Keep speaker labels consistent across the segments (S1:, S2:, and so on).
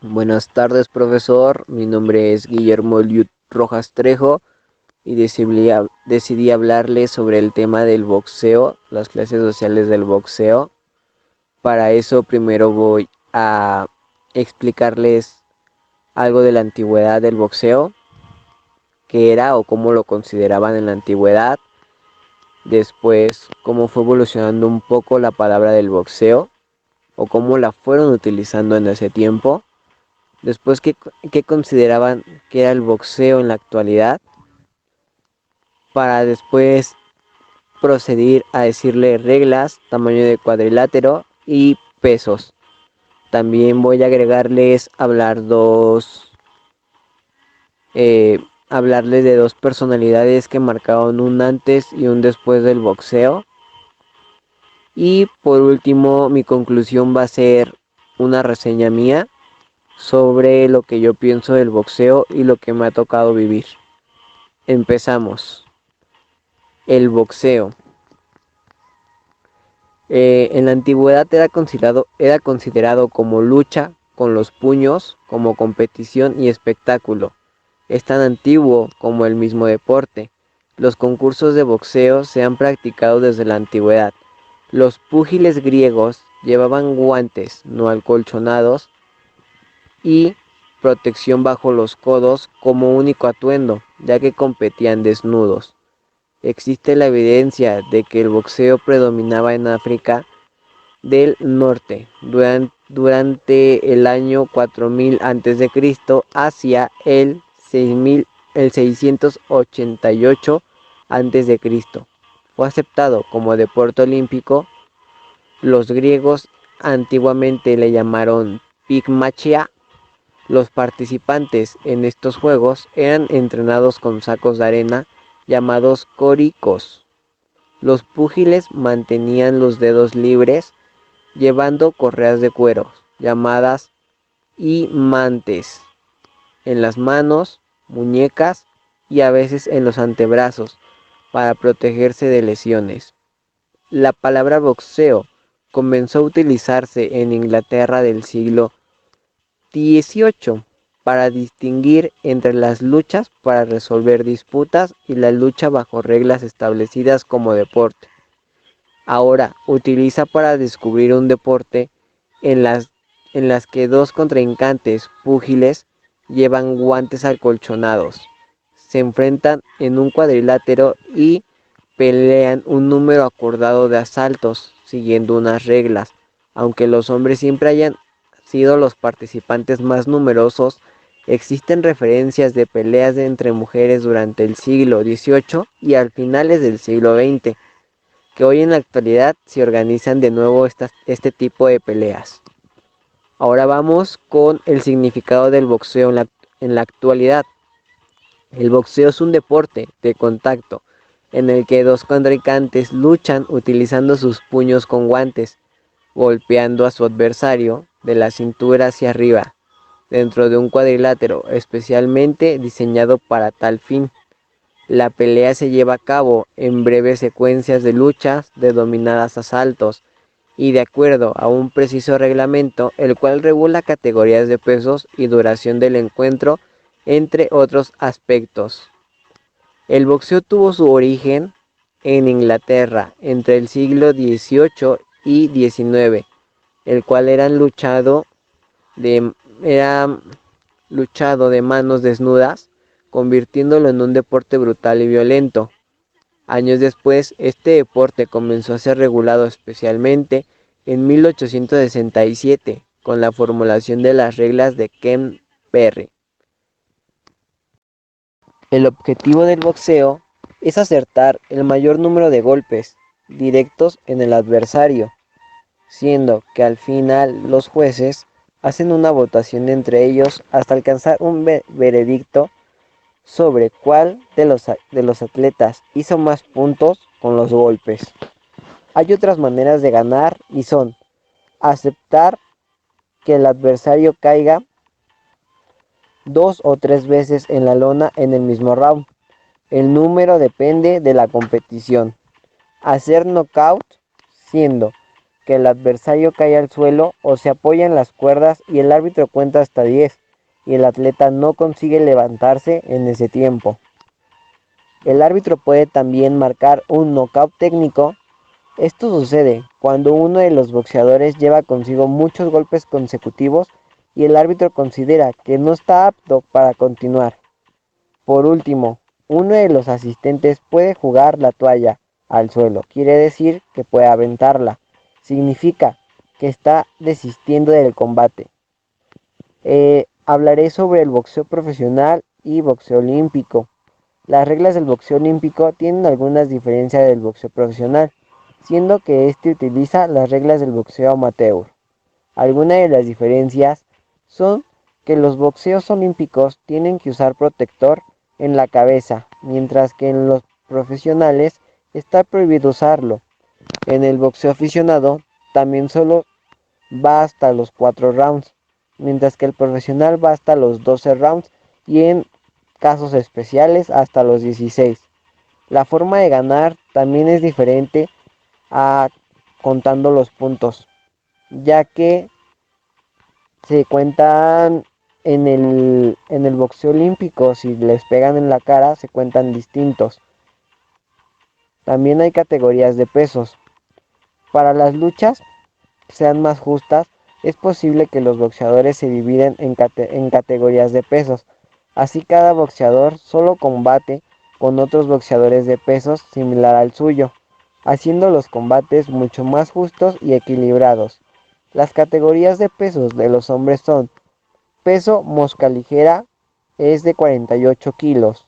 S1: Buenas tardes, profesor. Mi nombre es Guillermo Liut Rojas Trejo y decidí hablarle sobre el tema del boxeo, las clases sociales del boxeo. Para eso primero voy a explicarles algo de la antigüedad del boxeo, qué era o cómo lo consideraban en la antigüedad. Después, cómo fue evolucionando un poco la palabra del boxeo o cómo la fueron utilizando en ese tiempo. Después, qué consideraban que era el boxeo en la actualidad, para después proceder a decirle reglas, tamaño de cuadrilátero y pesos. También voy a agregarles hablarles de dos personalidades que marcaron un antes y un después del boxeo. Y por último, mi conclusión va a ser una reseña mía sobre lo que yo pienso del boxeo y lo que me ha tocado vivir. Empezamos. El boxeo. En la antigüedad era considerado como lucha con los puños, como competición y espectáculo. Es tan antiguo como el mismo deporte. Los concursos de boxeo se han practicado desde la antigüedad. Los púgiles griegos llevaban guantes no acolchonados y protección bajo los codos como único atuendo, ya que competían desnudos. Existe la evidencia de que el boxeo predominaba en África del Norte durante el año 4000 a.C. hacia el 688 a.C. Fue aceptado como deporte olímpico. Los griegos antiguamente le llamaron pigmachia. Los participantes en estos juegos eran entrenados con sacos de arena llamados coricos. Los púgiles mantenían los dedos libres llevando correas de cuero, llamadas imantes, en las manos, muñecas y a veces en los antebrazos, para protegerse de lesiones. La palabra boxeo comenzó a utilizarse en Inglaterra del siglo XVIII para distinguir entre las luchas para resolver disputas y la lucha bajo reglas establecidas como deporte. Ahora utiliza para descubrir un deporte en las que dos contrincantes púgiles llevan guantes acolchonados, se enfrentan en un cuadrilátero y pelean un número acordado de asaltos, siguiendo unas reglas. Aunque los hombres siempre hayan sido los participantes más numerosos, existen referencias de peleas entre mujeres durante el siglo XVIII y al finales del siglo XX, que hoy en la actualidad se organizan de nuevo este tipo de peleas. Ahora vamos con el significado del boxeo en la actualidad. El boxeo es un deporte de contacto en el que dos contrincantes luchan utilizando sus puños con guantes, golpeando a su adversario de la cintura hacia arriba, dentro de un cuadrilátero especialmente diseñado para tal fin. La pelea se lleva a cabo en breves secuencias de luchas denominadas asaltos y de acuerdo a un preciso reglamento, el cual regula categorías de pesos y duración del encuentro, entre otros aspectos. El boxeo tuvo su origen en Inglaterra entre el siglo XVIII y XIX, el cual de, era luchado de manos desnudas, convirtiéndolo en un deporte brutal y violento. Años después, este deporte comenzó a ser regulado especialmente en 1867 con la formulación de las reglas de Ken Perry. El objetivo del boxeo es acertar el mayor número de golpes directos en el adversario, siendo que al final los jueces hacen una votación entre ellos hasta alcanzar un veredicto sobre cuál de los atletas hizo más puntos con los golpes. Hay otras maneras de ganar y son aceptar que el adversario caiga 2 o 3 veces en la lona en el mismo round. El número depende de la competición. Hacer knockout, siendo que el adversario cae al suelo o se apoya en las cuerdas y el árbitro cuenta hasta 10 y el atleta no consigue levantarse en ese tiempo. El árbitro puede también marcar un knockout técnico. Esto sucede cuando uno de los boxeadores lleva consigo muchos golpes consecutivos y el árbitro considera que no está apto para continuar. Por último, uno de los asistentes puede jugar la toalla al suelo, quiere decir que puede aventarla. Significa que está desistiendo del combate. Hablaré sobre el boxeo profesional y boxeo olímpico. Las reglas del boxeo olímpico tienen algunas diferencias del boxeo profesional, siendo que este utiliza las reglas del boxeo amateur. Algunas de las diferencias son que los boxeos olímpicos tienen que usar protector en la cabeza, mientras que en los profesionales está prohibido usarlo. En el boxeo aficionado también solo va hasta los 4 rounds, mientras que el profesional va hasta los 12 rounds y en casos especiales hasta los 16. La forma de ganar también es diferente a contando los puntos, ya que se cuentan en el boxeo olímpico, si les pegan en la cara, se cuentan distintos. También hay categorías de pesos. Para las luchas sean más justas, es posible que los boxeadores se dividen en categorías de pesos. Así cada boxeador solo combate con otros boxeadores de pesos similar al suyo, haciendo los combates mucho más justos y equilibrados. Las categorías de pesos de los hombres son: peso mosca ligera es de 48 kilos,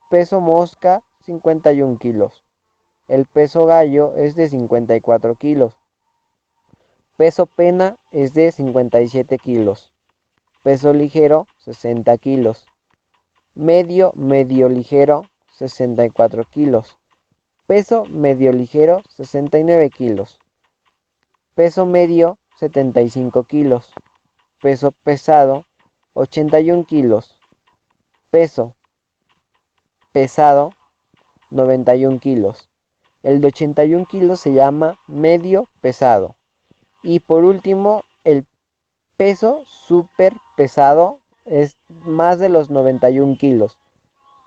S1: peso mosca 51 kilos, el peso gallo es de 54 kilos, peso pena es de 57 kilos, peso ligero 60 kilos, medio ligero 64 kilos, peso medio ligero 69 kilos, peso medio 75 kilos, peso pesado 81 kilos, peso pesado 91 kilos. El de 81 kilos se llama medio pesado. Y por último, el peso súper pesado es más de los 91 kilos.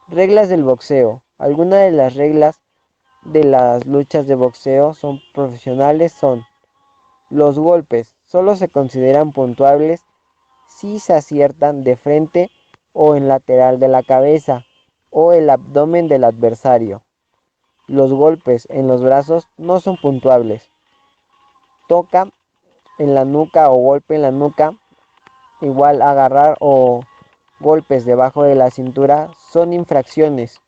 S1: Reglas del boxeo. Algunas de las reglas de las luchas de boxeo son profesionales son: los golpes solo se consideran puntuables si se aciertan de frente o en lateral de la cabeza o el abdomen del adversario. Los golpes en los brazos no son puntuables. Toca en la nuca o golpe en la nuca, igual agarrar o golpes debajo de la cintura, son infracciones.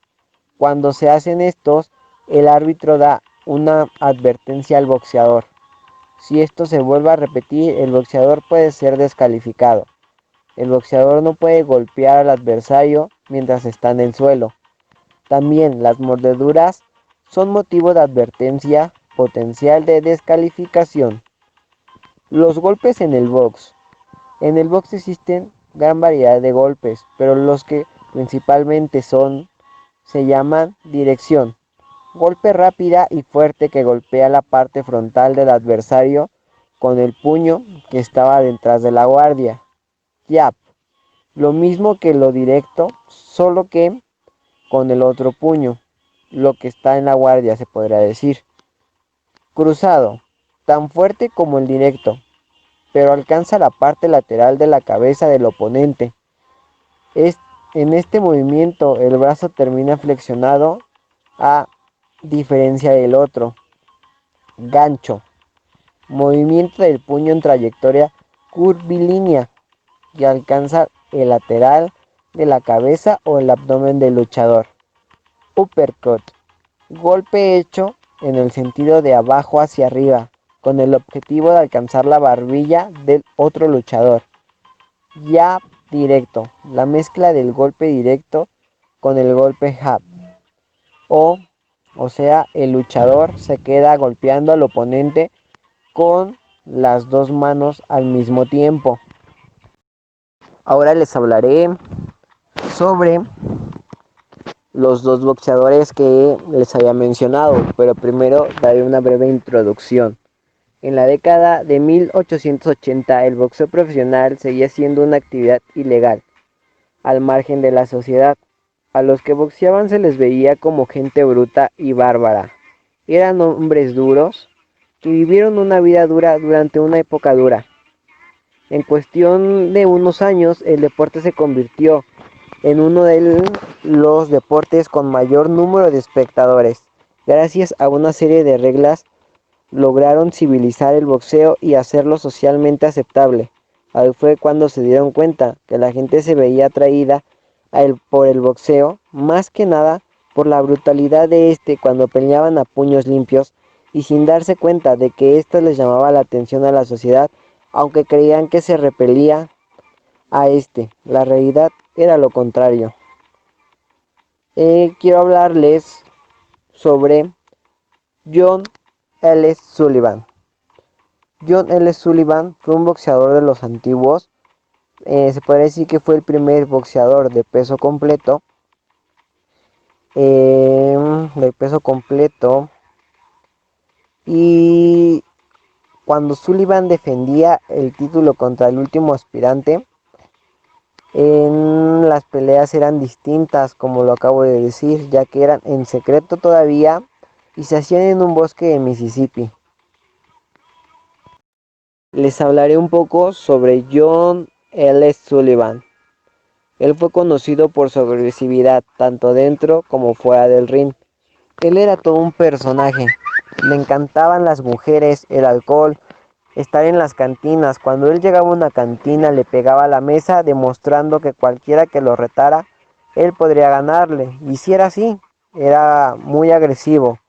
S1: Cuando se hacen estos, el árbitro da una advertencia al boxeador. Si esto se vuelve a repetir, el boxeador puede ser descalificado. El boxeador no puede golpear al adversario mientras está en el suelo. También las mordeduras son motivo de advertencia potencial de descalificación. Los golpes en el box. En el box existen gran variedad de golpes, pero los que principalmente se llaman dirección. Golpe rápida y fuerte que golpea la parte frontal del adversario con el puño que estaba detrás de la guardia. Jab. Lo mismo que lo directo, solo que con el otro puño, lo que está en la guardia se podría decir. Cruzado. Tan fuerte como el directo, pero alcanza la parte lateral de la cabeza del oponente. En este movimiento el brazo termina flexionado a diferencia del otro. Gancho. Movimiento del puño en trayectoria curvilínea que alcanza el lateral de la cabeza o el abdomen del luchador. Uppercut. Golpe hecho en el sentido de abajo hacia arriba, con el objetivo de alcanzar la barbilla del otro luchador. Jab directo. La mezcla del golpe directo con el golpe jab. O sea, el luchador se queda golpeando al oponente con las dos manos al mismo tiempo. Ahora les hablaré sobre los dos boxeadores que les había mencionado, pero primero daré una breve introducción. En la década de 1880 el boxeo profesional seguía siendo una actividad ilegal, al margen de la sociedad. A los que boxeaban se les veía como gente bruta y bárbara. Eran hombres duros que vivieron una vida dura durante una época dura. En cuestión de unos años el deporte se convirtió en uno de los deportes con mayor número de espectadores. Gracias a una serie de reglas lograron civilizar el boxeo y hacerlo socialmente aceptable. Ahí fue cuando se dieron cuenta que la gente se veía atraída por el boxeo, más que nada por la brutalidad de este cuando peleaban a puños limpios y sin darse cuenta de que esto les llamaba la atención a la sociedad, aunque creían que se repelía a este. La realidad era lo contrario. Quiero hablarles sobre John L. Sullivan. John L. Sullivan fue un boxeador de los antiguos. Se podría decir que fue el primer boxeador de peso completo. De peso completo. Y cuando Sullivan defendía el título contra el último aspirante, las peleas eran distintas, como lo acabo de decir, ya que eran en secreto todavía y se hacían en un bosque de Mississippi. Les hablaré un poco sobre John L. Sullivan. Él fue conocido por su agresividad, tanto dentro como fuera del ring. Él era todo un personaje. Le encantaban las mujeres, el alcohol, estar en las cantinas. Cuando él llegaba a una cantina le pegaba a la mesa, demostrando que cualquiera que lo retara, él podría ganarle. Y si era así, era muy agresivo.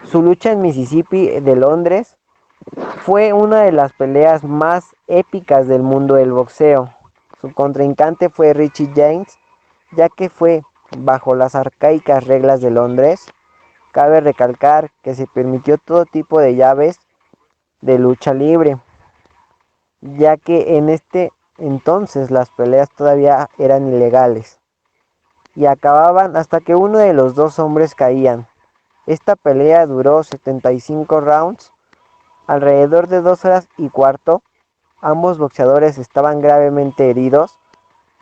S1: Su lucha en Mississippi de Londres fue una de las peleas más épicas del mundo del boxeo. Su contrincante fue Richie James, ya que fue bajo las arcaicas reglas de Londres. Cabe recalcar que se permitió todo tipo de llaves de lucha libre, ya que en este entonces las peleas todavía eran ilegales y acababan hasta que uno de los dos hombres caían. Esta pelea duró 75 rounds, alrededor de 2 horas y cuarto. Ambos boxeadores estaban gravemente heridos.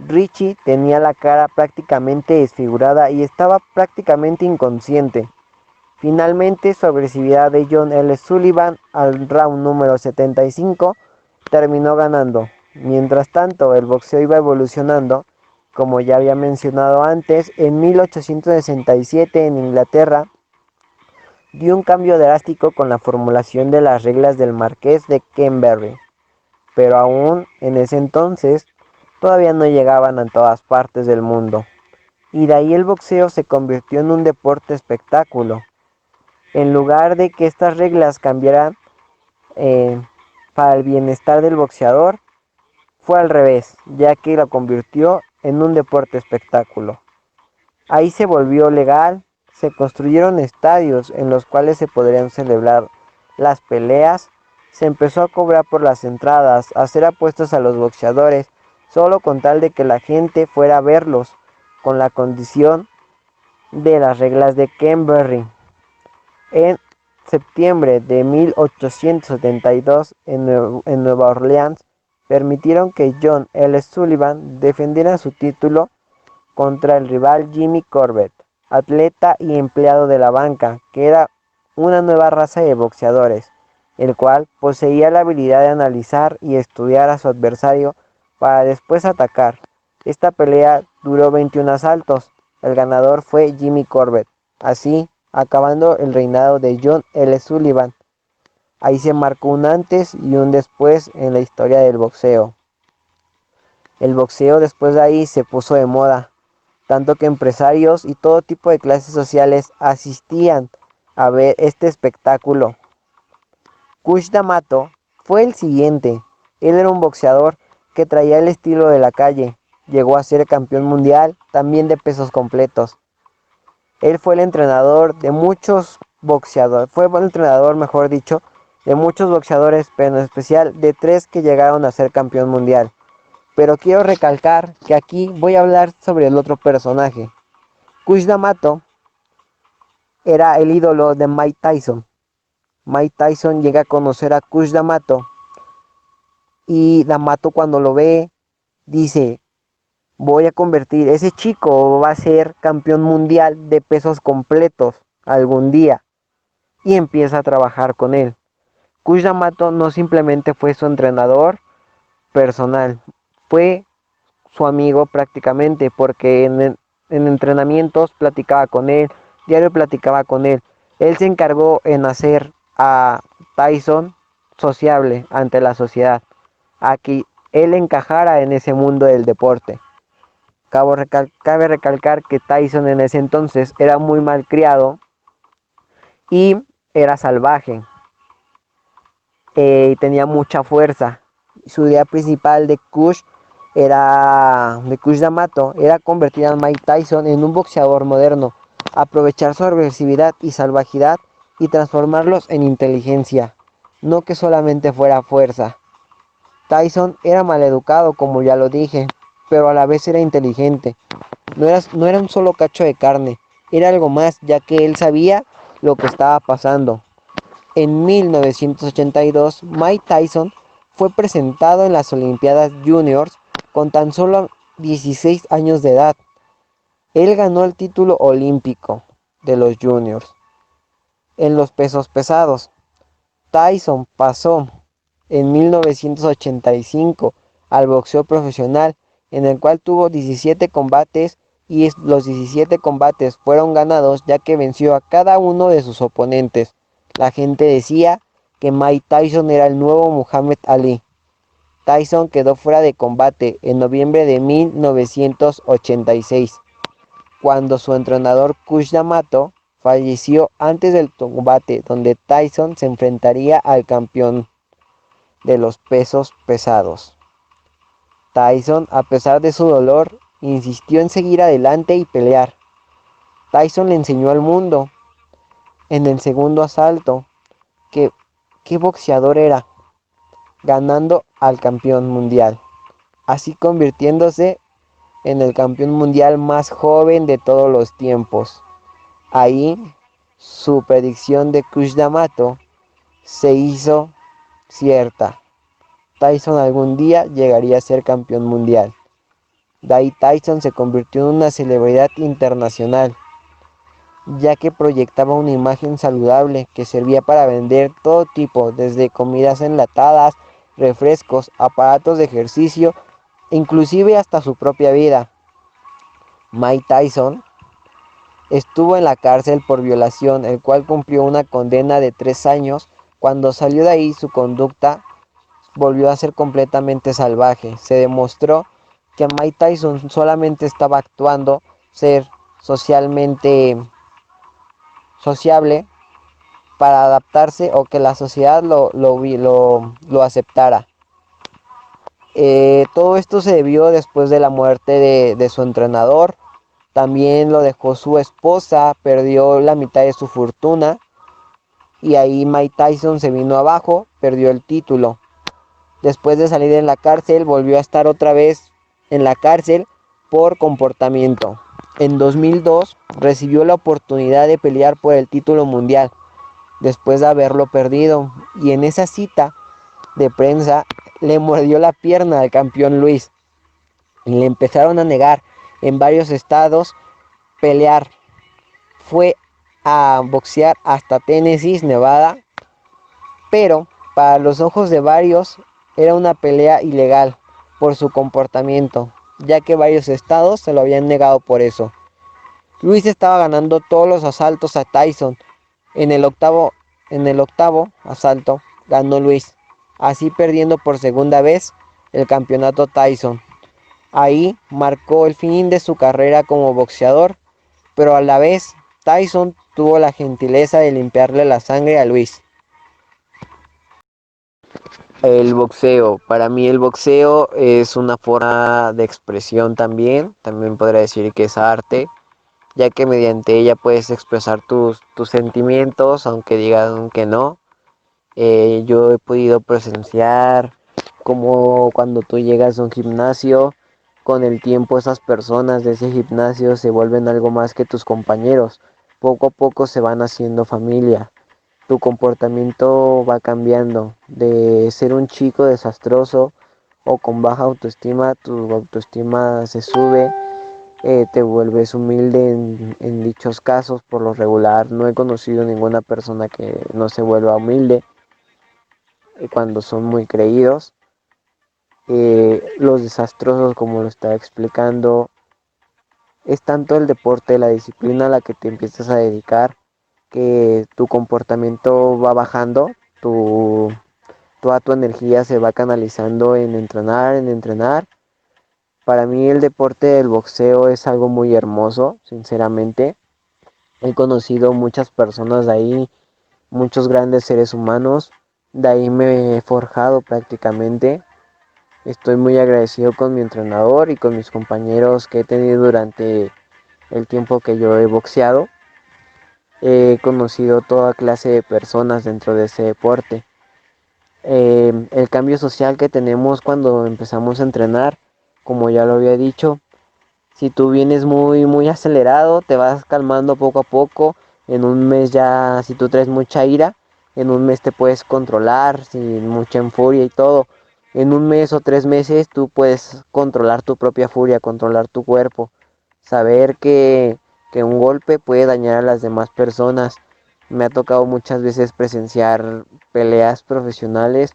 S1: Richie tenía la cara prácticamente desfigurada y estaba prácticamente inconsciente. Finalmente, su agresividad de John L. Sullivan al round número 75 terminó ganando. Mientras tanto, el boxeo iba evolucionando. Como ya había mencionado antes, en 1867 en Inglaterra dio un cambio drástico con la formulación de las reglas del Marqués de Canterbury, pero aún en ese entonces todavía no llegaban a todas partes del mundo. Y de ahí el boxeo se convirtió en un deporte espectáculo. En lugar de que estas reglas cambiaran para el bienestar del boxeador, fue al revés, ya que lo convirtió en un deporte espectáculo. Ahí se volvió legal, se construyeron estadios en los cuales se podrían celebrar las peleas, se empezó a cobrar por las entradas, a hacer apuestas a los boxeadores, solo con tal de que la gente fuera a verlos, con la condición de las reglas de Canterbury. En septiembre de 1872, en Nueva Orleans, permitieron que John L. Sullivan defendiera su título contra el rival Jimmy Corbett, atleta y empleado de la banca, que era una nueva raza de boxeadores, el cual poseía la habilidad de analizar y estudiar a su adversario para después atacar. Esta pelea duró 21 asaltos. El ganador fue Jimmy Corbett, así acabando el reinado de John L. Sullivan. Ahí se marcó un antes y un después en la historia del boxeo. El boxeo después de ahí se puso de moda, tanto que empresarios y todo tipo de clases sociales asistían a ver este espectáculo. Cus D'Amato fue el siguiente. Él era un boxeador que traía el estilo de la calle. Llegó a ser campeón mundial, también de pesos completos. Él fue el entrenador de muchos boxeadores, fue el entrenador, mejor dicho, de muchos boxeadores, pero en especial de 3 que llegaron a ser campeón mundial. Pero quiero recalcar que aquí voy a hablar sobre el otro personaje. Cus D'Amato era el ídolo de Mike Tyson. Mike Tyson llega a conocer a Cus D'Amato y D'Amato cuando lo ve dice, voy a convertir, ese chico va a ser campeón mundial de pesos completos algún día, y empieza a trabajar con él. Cus D'Amato no simplemente fue su entrenador personal, fue su amigo prácticamente, porque en entrenamientos platicaba con él, diario platicaba con él. Él se encargó en hacer a Tyson sociable ante la sociedad, a que él encajara en ese mundo del deporte. Cabe recalcar que Tyson en ese entonces era muy mal criado y era salvaje, y tenía mucha fuerza. Su idea principal de Kush D'Amato era convertir a Mike Tyson en un boxeador moderno, aprovechar su agresividad y salvajidad y transformarlos en inteligencia, no que solamente fuera fuerza. Tyson era maleducado, como ya lo dije, pero a la vez era inteligente. No era un solo cacho de carne, era algo más, ya que él sabía lo que estaba pasando. En 1982, Mike Tyson fue presentado en las Olimpiadas Juniors con tan solo 16 años de edad. Él ganó el título olímpico de los Juniors en los pesos pesados. Tyson pasó en 1985 al boxeo profesional, en el cual tuvo 17 combates y los 17 combates fueron ganados, ya que venció a cada uno de sus oponentes. La gente decía que Mike Tyson era el nuevo Muhammad Ali. Tyson quedó fuera de combate en noviembre de 1986, cuando su entrenador Cus D'Amato falleció antes del combate donde Tyson se enfrentaría al campeón de los pesos pesados. Tyson, a pesar de su dolor, insistió en seguir adelante y pelear. Tyson le enseñó al mundo en el segundo asalto que qué boxeador era, ganando al campeón mundial, así convirtiéndose en el campeón mundial más joven de todos los tiempos. Ahí su predicción de Cus D'Amato se hizo cierta. Tyson algún día llegaría a ser campeón mundial. De ahí Tyson se convirtió en una celebridad internacional, ya que proyectaba una imagen saludable que servía para vender todo tipo, desde comidas enlatadas, refrescos, aparatos de ejercicio, inclusive hasta su propia vida. Mike Tyson estuvo en la cárcel por violación, el cual cumplió una condena de 3 años. Cuando salió de ahí, su conducta volvió a ser completamente salvaje. Se demostró que Mike Tyson solamente estaba actuando ser socialmente sociable para adaptarse o que la sociedad lo aceptara. Todo esto se debió después de la muerte de su entrenador. También lo dejó su esposa, perdió la mitad de su fortuna y ahí Mike Tyson se vino abajo, perdió el título. Después de salir de la cárcel, volvió a estar otra vez en la cárcel por comportamiento. En 2002 recibió la oportunidad de pelear por el título mundial, después de haberlo perdido. Y en esa cita de prensa le mordió la pierna al campeón Luis. Y le empezaron a negar en varios estados pelear. Fue a boxear hasta Tennessee, Nevada, pero para los ojos de varios era una pelea ilegal por su comportamiento, ya que varios estados se lo habían negado por eso. Luis estaba ganando todos los asaltos a Tyson. En el octavo asalto ganó Luis, así perdiendo por segunda vez el campeonato Tyson. Ahí marcó el fin de su carrera como boxeador, pero a la vez Tyson tuvo la gentileza de limpiarle la sangre a Luis. El boxeo, para mí el boxeo es una forma de expresión también podría decir que es arte, ya que mediante ella puedes expresar tus sentimientos, aunque digan que no. Yo he podido presenciar como cuando tú llegas a un gimnasio, con el tiempo esas personas de ese gimnasio se vuelven algo más que tus compañeros. Poco a poco se van haciendo familia. tu comportamiento va cambiando de ser un chico desastroso o con baja autoestima, tu autoestima se sube, te vuelves humilde en dichos casos. Por lo regular no he conocido ninguna persona que no se vuelva humilde cuando son muy creídos. Los desastrosos, como lo estaba explicando, es tanto el deporte, la disciplina a la que te empiezas a dedicar, que tu comportamiento va bajando, toda tu energía se va canalizando en entrenar, en entrenar. Para mí el deporte del boxeo es algo muy hermoso, sinceramente. He conocido muchas personas de ahí, muchos grandes seres humanos. De ahí me he forjado prácticamente. Estoy muy agradecido con mi entrenador y con mis compañeros que he tenido durante el tiempo que yo he boxeado. He conocido toda clase de personas dentro de ese deporte. El cambio social que tenemos cuando empezamos a entrenar, como ya lo había dicho, si tú vienes muy acelerado, te vas calmando poco a poco. En un mes ya, si tú traes mucha ira, en un mes te puedes controlar sin mucha furia y todo. En un mes o 3 meses tú puedes controlar tu propia furia, controlar tu cuerpo. Saber que un golpe puede dañar a las demás personas. Me ha tocado muchas veces presenciar peleas profesionales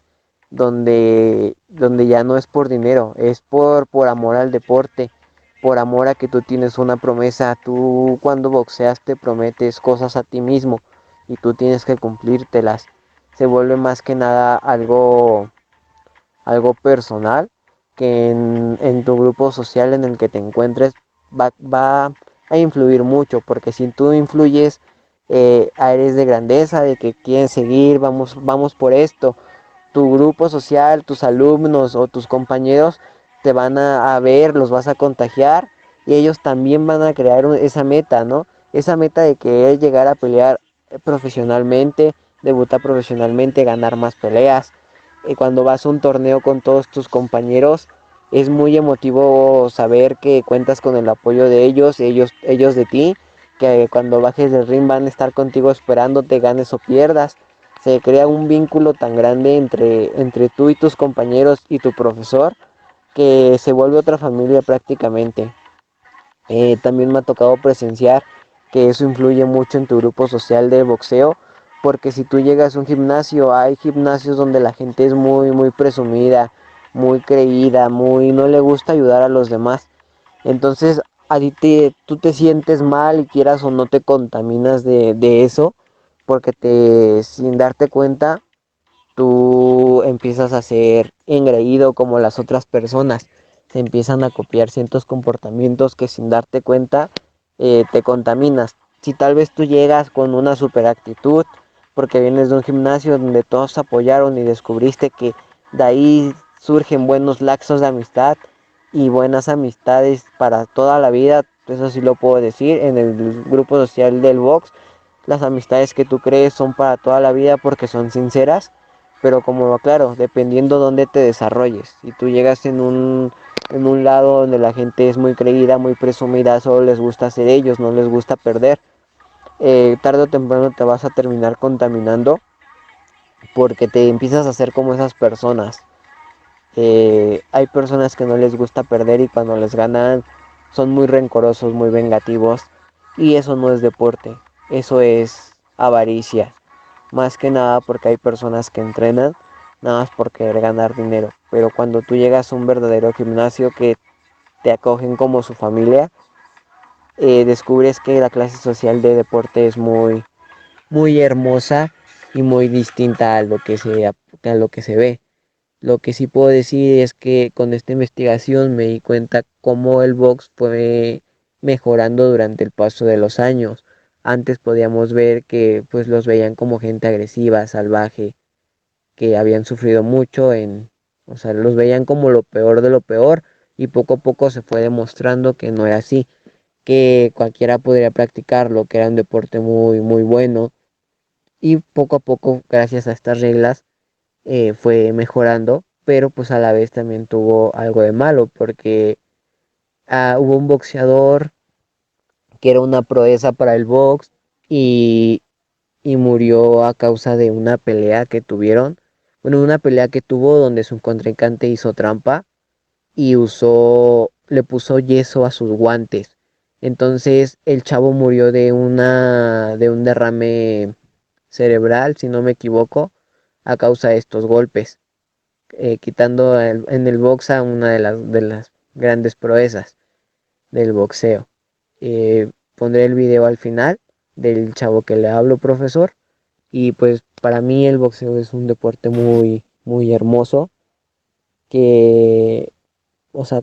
S1: donde ya no es por dinero, es por amor al deporte, por amor a que tú tienes una promesa. Tú cuando boxeas te prometes cosas a ti mismo y tú tienes que cumplírtelas. Se vuelve más que nada algo personal que en tu grupo social en el que te encuentres va a influir mucho, porque si tú influyes, eres de grandeza, de que quieren seguir, vamos por esto, tu grupo social, tus alumnos o tus compañeros te van a ver, los vas a contagiar y ellos también van a crear esa meta, ¿no? Esa meta de querer llegar a pelear profesionalmente, debutar profesionalmente, ganar más peleas. Cuando vas a un torneo con todos tus compañeros, es muy emotivo saber que cuentas con el apoyo de ellos, ellos de ti, que cuando bajes del ring van a estar contigo esperándote, ganes o pierdas. Se crea un vínculo tan grande entre tú y tus compañeros y tu profesor que se vuelve otra familia prácticamente. También me ha tocado presenciar que eso influye mucho en tu grupo social de boxeo, porque si tú llegas a un gimnasio, hay gimnasios donde la gente es muy presumida, muy creída, no le gusta ayudar a los demás. Entonces tú te sientes mal y quieras o no te contaminas de eso, porque sin darte cuenta tú empiezas a ser engreído como las otras personas. Se empiezan a copiar ciertos comportamientos que sin darte cuenta te contaminas. Si tal vez tú llegas con una super actitud porque vienes de un gimnasio donde todos se apoyaron y descubriste que de ahí surgen buenos laxos de amistad y buenas amistades para toda la vida, eso sí lo puedo decir, en el grupo social del box, las amistades que tú crees son para toda la vida porque son sinceras, pero como claro, dependiendo dónde te desarrolles. Si tú llegas en un lado donde la gente es muy creída, muy presumida, solo les gusta ser ellos, no les gusta perder, tarde o temprano te vas a terminar contaminando porque te empiezas a hacer como esas personas. Hay personas que no les gusta perder y cuando les ganan son muy rencorosos, muy vengativos, y eso no es deporte, eso es avaricia. Más que nada porque hay personas que entrenan nada más por querer ganar dinero. Pero cuando tú llegas a un verdadero gimnasio que te acogen como su familia, descubres que la clase social de deporte es muy hermosa y muy distinta a lo que se ve. Lo que sí puedo decir es que con esta investigación me di cuenta cómo el box fue mejorando durante el paso de los años. Antes podíamos ver que pues los veían como gente agresiva, salvaje, que habían sufrido mucho o sea, los veían como lo peor de lo peor y poco a poco se fue demostrando que no era así, que cualquiera podría practicarlo, que era un deporte muy bueno y poco a poco, gracias a estas reglas, fue mejorando, pero pues a la vez también tuvo algo de malo porque hubo un boxeador que era una proeza para el box y y murió a causa de una pelea que tuvieron. Bueno, una pelea que tuvo donde su contrincante hizo trampa y le puso yeso a sus guantes. Entonces el chavo murió de un derrame cerebral, si no me equivoco, a causa de estos golpes, quitando en el box a una de las grandes proezas del boxeo. Pondré el video al final del chavo que le hablo, profesor. Y pues para mí el boxeo es un deporte muy hermoso que, o sea,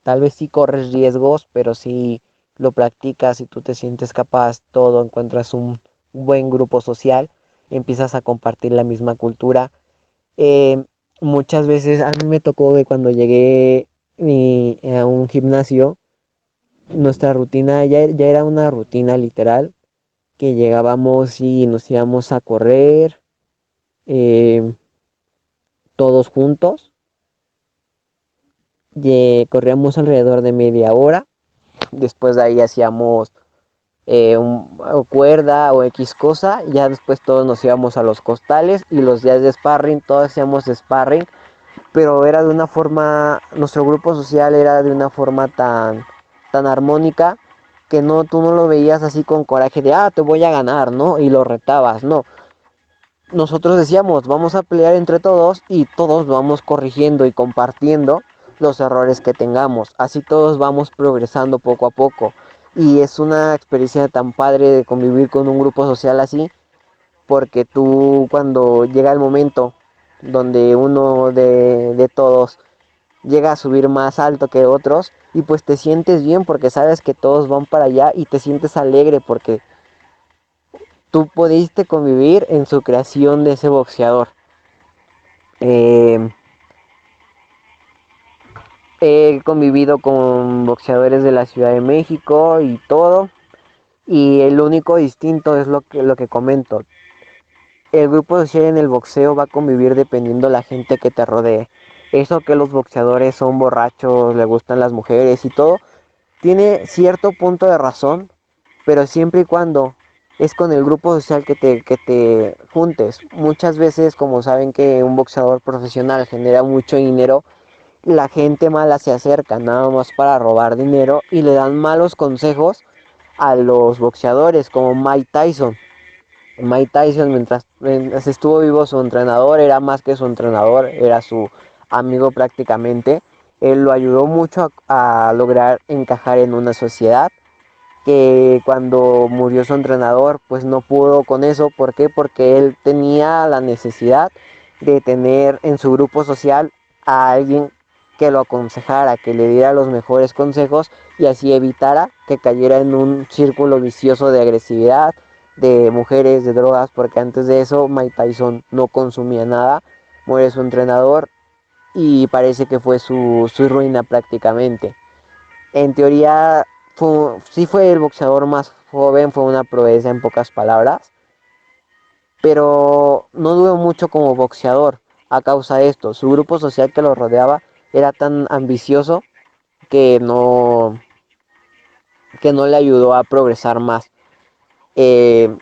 S1: tal vez sí corres riesgos, pero si lo practicas y tú te sientes capaz, todo, encuentras un buen grupo social, empiezas a compartir la misma cultura. Eh, Muchas veces a mí me tocó que cuando llegué a un gimnasio, nuestra rutina ya era una rutina literal, que llegábamos y nos íbamos a correr eh, todos juntos. Corríamos alrededor de media hora. Después de ahí hacíamos o cuerda o X cosa. Ya después todos nos íbamos a los costales y los días de sparring, todos hacíamos sparring. Pero era de una forma, nuestro grupo social era de una forma tan armónica que no, tú no lo veías así con coraje de, te voy a ganar, ¿no? Y lo retabas, no. Nosotros decíamos, vamos a pelear entre todos y todos vamos corrigiendo y compartiendo los errores que tengamos. Así todos vamos progresando poco a poco. Y es una experiencia tan padre de convivir con un grupo social así, porque tú cuando llega el momento donde uno de todos llega a subir más alto que otros, y pues te sientes bien porque sabes que todos van para allá y te sientes alegre porque tú pudiste convivir en su creación de ese boxeador. Eh, He convivido con boxeadores de la Ciudad de México y todo. Y el único distinto es lo que comento. El grupo social en el boxeo va a convivir dependiendo la gente que te rodee. Eso que los boxeadores son borrachos, le gustan las mujeres y todo, tiene cierto punto de razón, pero siempre y cuando es con el grupo social que te juntes. Muchas veces, como saben que un boxeador profesional genera mucho dinero, la gente mala se acerca nada más para robar dinero y le dan malos consejos a los boxeadores, como Mike Tyson. Mike Tyson, mientras estuvo vivo, su entrenador era más que su entrenador, era su amigo prácticamente. Él lo ayudó mucho a lograr encajar en una sociedad, que cuando murió su entrenador pues no pudo con eso. ¿Por qué? Porque él tenía la necesidad de tener en su grupo social a alguien que lo aconsejara, que le diera los mejores consejos y así evitara que cayera en un círculo vicioso de agresividad, de mujeres, de drogas, porque antes de eso Mike Tyson no consumía nada. Muere su entrenador y parece que fue su ruina prácticamente. En teoría, sí fue el boxeador más joven, fue una proeza en pocas palabras, pero no duró mucho como boxeador a causa de esto. Su grupo social que lo rodeaba era tan ambicioso que que no le ayudó a progresar más. Eh,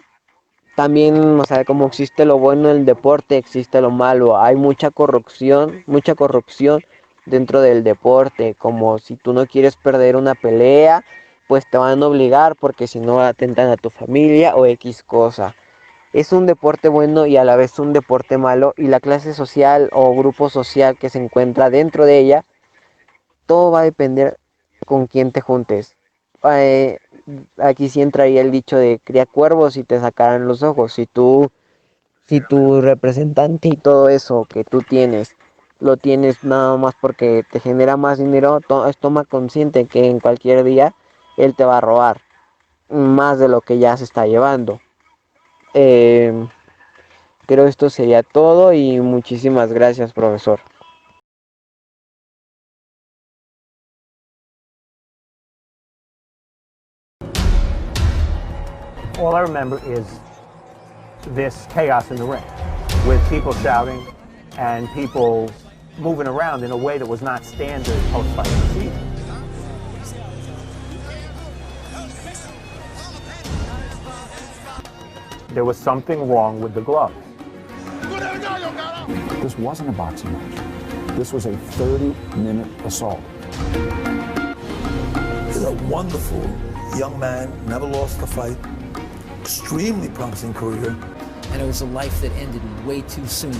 S1: También, o sea, como existe lo bueno en el deporte, existe lo malo. Hay mucha corrupción dentro del deporte. Como si tú no quieres perder una pelea, pues te van a obligar porque si no atentan a tu familia o X cosa. Es un deporte bueno y a la vez un deporte malo, y la clase social o grupo social que se encuentra dentro de ella, todo va a depender con quién te juntes. Eh, Aquí sí entraría el dicho de cría cuervos y te sacarán los ojos. Si tu representante y todo eso que tú tienes, lo tienes nada más porque te genera más dinero, toma consciente que en cualquier día él te va a robar más de lo que ya se está llevando. Eh, Creo esto sería todo y muchísimas gracias, profesor.
S2: All I remember is this chaos in the ring with people shouting and people moving around in a way that was not standard post-fight procedure. there was something wrong with the gloves.
S3: This wasn't a boxing match. This was a 30-minute assault.
S4: He's a wonderful young man, never lost a fight, extremely promising career.
S5: And it was a life that ended way too soon,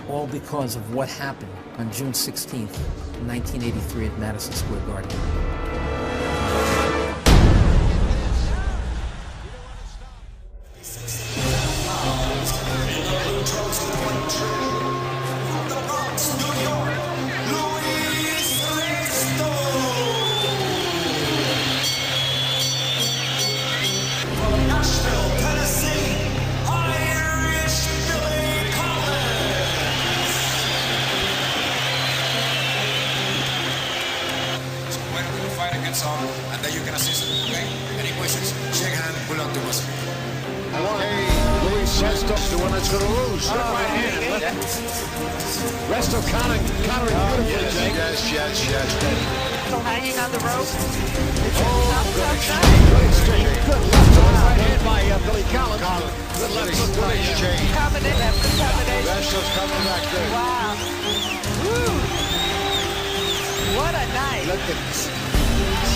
S5: all because of what happened on June 16th, 1983 at Madison Square Garden.
S6: And then you can assist, okay? Any questions? Shake hand, pull out the muscle.
S7: Hey, Luis Resto, the one that's going to lose. Right hand. Resto countering beautifully, Jake. Yes.
S8: Still hanging on the rope.
S7: Good left right hand by Billy Collins. Good left hook by Jake.
S8: Combination.
S7: Resto's coming back good.
S8: Wow. Woo. What a night.
S7: Look at this.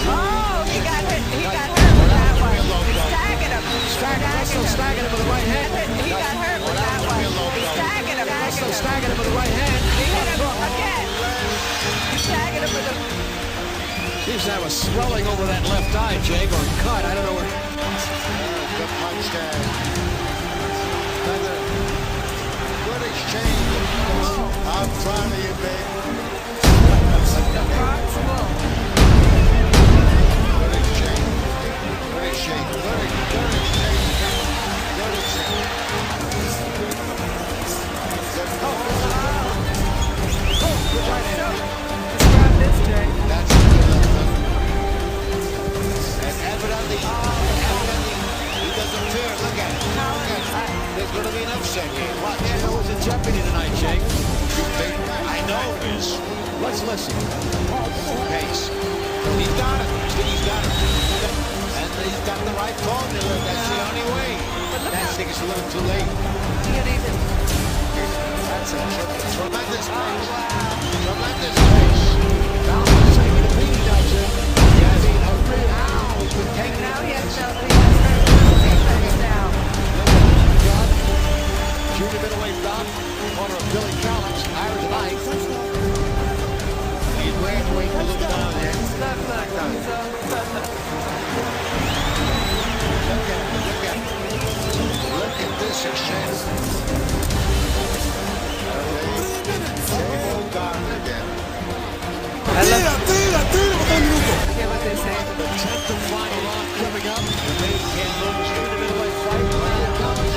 S8: Oh, he got hit. He got hurt with that one. He's tagging him.
S7: Resto staggering him with the right hand.
S8: He got hurt with that one. He's tagging him.
S7: Resto staggering him with the right hand.
S8: He hit him again. He's tagging him with the...
S7: Seems to have a swelling over that left eye, Jake, or cut. I don't know what. Good punch there. Good exchange. I'm proud of you, babe. There's going to be an upset here. Watch. Who's in jeopardy tonight, Jake? I know it is. Let's listen. Pace. He's got it. He's got it. And he's got the right formula. That's the only way. I think it's a little too late. That's a tremendous pace. Tremendous pace. Now he's taking a beating out there. Yeah, a real owl has been taken.
S8: Now he has defense now.
S7: Junior middleweight bout, corner of Billy Collins, Irish knife. He's waiting to look down there. Look at this exchange. Same old Garden again. The 10th and final round coming up. The main can't lose. Junior middleweight fight. Billy Collins.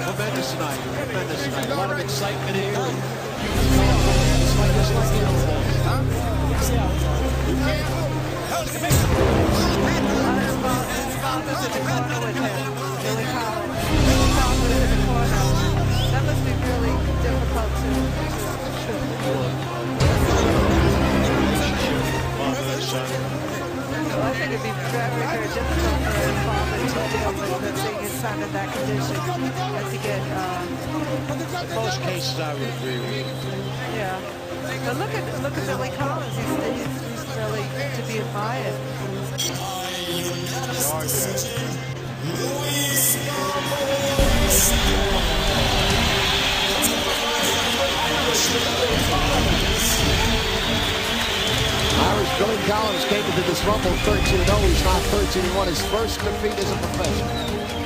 S7: Tremendous night. A lot of excitement here.
S8: That must be really difficult to I think it'd be very difficult for his father to deal with seeing his son in that condition and to get
S7: Most cases I would agree with you.
S8: yeah. But look at Billy Collins. He's really to be admired.
S7: Irish Billy Collins came into this Rumble 13-0. He's not 13-1. His first defeat as a professional.